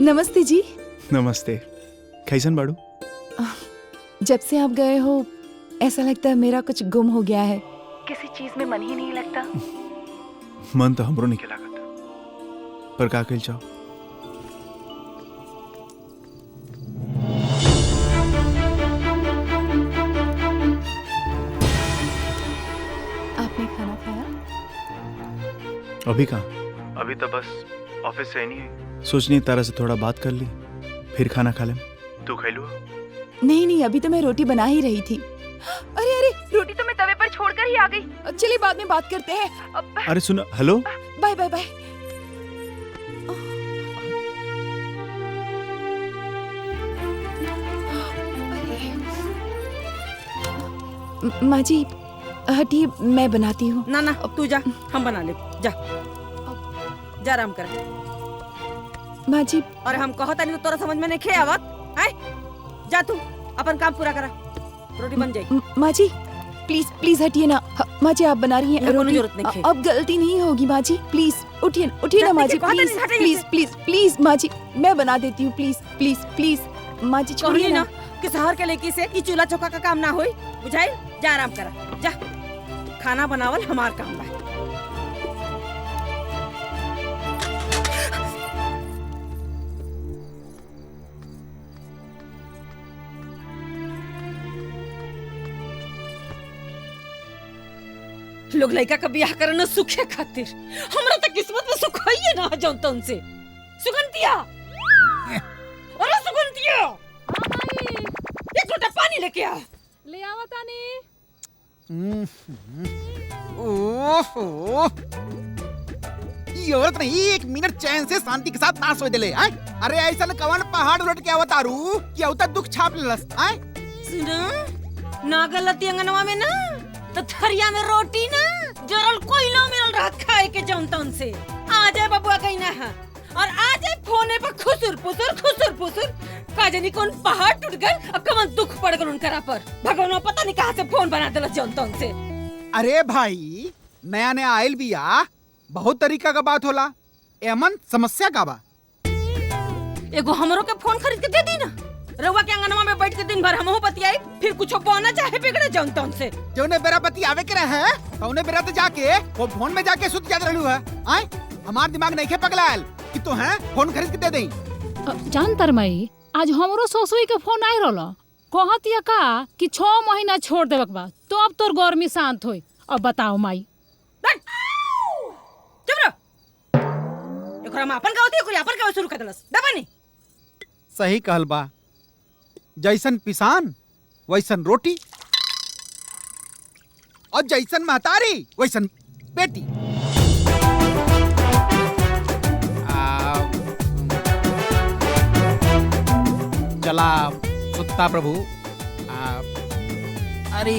नमस्ते जी। नमस्ते। कैसन बाड़ू? जब से आप गए हो ऐसा लगता है मेरा कुछ गुम हो गया है। किसी चीज में मन ही नहीं लगता। मन तो हमरो नहीं लागत, पर का कइल चाहो? आपने खाना खाया? अभी कहाँ? अभी तो बस ऑफिस से नहीं है। सोचनी तारा से थोड़ा बात कर ली, फिर खाना खा लें। तू खैलू? नहीं, अभी तो मैं रोटी बना ही रही थी। अरे रोटी तो मैं तवे पर छोड़कर ही आ गई। चलिए बाद में बात करते हैं। अरे सुनो, हेलो। By by by. माँ जी हटिए, मैं बनाती हूँ। ना तू जा, हम बना ले। जा आराम कर। माँ जी। और हम कहता नहीं तो तोरा समझ में नहीं खे आवत है। जा तू अपन काम पूरा करा, रोटी बन जाएगी। माँ जी प्लीज हटिए ना। माँ जी आप बना रही हैं रोटी, जरूरत नहीं। अब गलती नहीं होगी माँ जी, प्लीज उठिए ना माँ जी, प्लीज माँ जी, मैं बना देती हूँ। प्लीज माँ जी छोड़िए ना। कि शहर के लड़की से ई चूल्हा चौका का काम ना होई, बुझाई? जा आराम करा, जा। खाना बनावल हमार काम बा। लोग लड़का का ब्याह करे न सुखे खातिर, हमरा तो किस्मत में सुख है ना जौन तौन से। सुगंधिया, अरे सुगंधिया, एक लोटा पानी लेके आ। ले आवा तानी। ओहो, ये औरत नहीं एक मिनट चैन से शांति के साथ ना सोए देले। अरे ऐसा न कवन पहाड़ उलट के अवतारू कि अवता दुख छाप लेलस। सुना ना गलती अंगनवा में ना तो थरिया में रोटी ना जरल कोयला मिलल रहत खाए के जौन तौन से। आ जाए बबुआ कहीं ना है और आ जाए फोने पर खुसुर पुसुर का जानी कौन पहाड़ टूट गए और कमन दुख पड़ गए उनकरा पर। भगवान पता नहीं कहाँ से फोन बना दिला जौन तौन से। अरे भाई नया आयल बिया, बहुत तरीका का बात होला। एमन समस्या का बा? एगो हमरो के फोन खरीद के दे दी ना, रउआ के अंगनवा में बैठ के दिन भर हमहू बतियाई, फिर कुछ बोना चाहे बिगड़े जौन तौन से। जौने बेरा बतियावे के रहे तौने बेरा तो जाके वो फोन में जाके सुत जात रहलू है। हमार दिमाग नहीं खे पगलायल कि तो है फोन खरीद के दे देई। जान तरमाई, आज हमरो ससुई के फोन आई रहल, कहत या का कि 6 महीना छोड़ देबक बा तो अब तोर गर्मी शांत होई। अब बताओ माई। चुप रह। एकरा में अपन का होती है, कोई अपन का शुरू कर देलस। दबानी सही कहल बा, जैसन पिसान वैसन रोटी और जैसन महतारी वैसन बेटी। चला सुत्ता प्रभु। अरे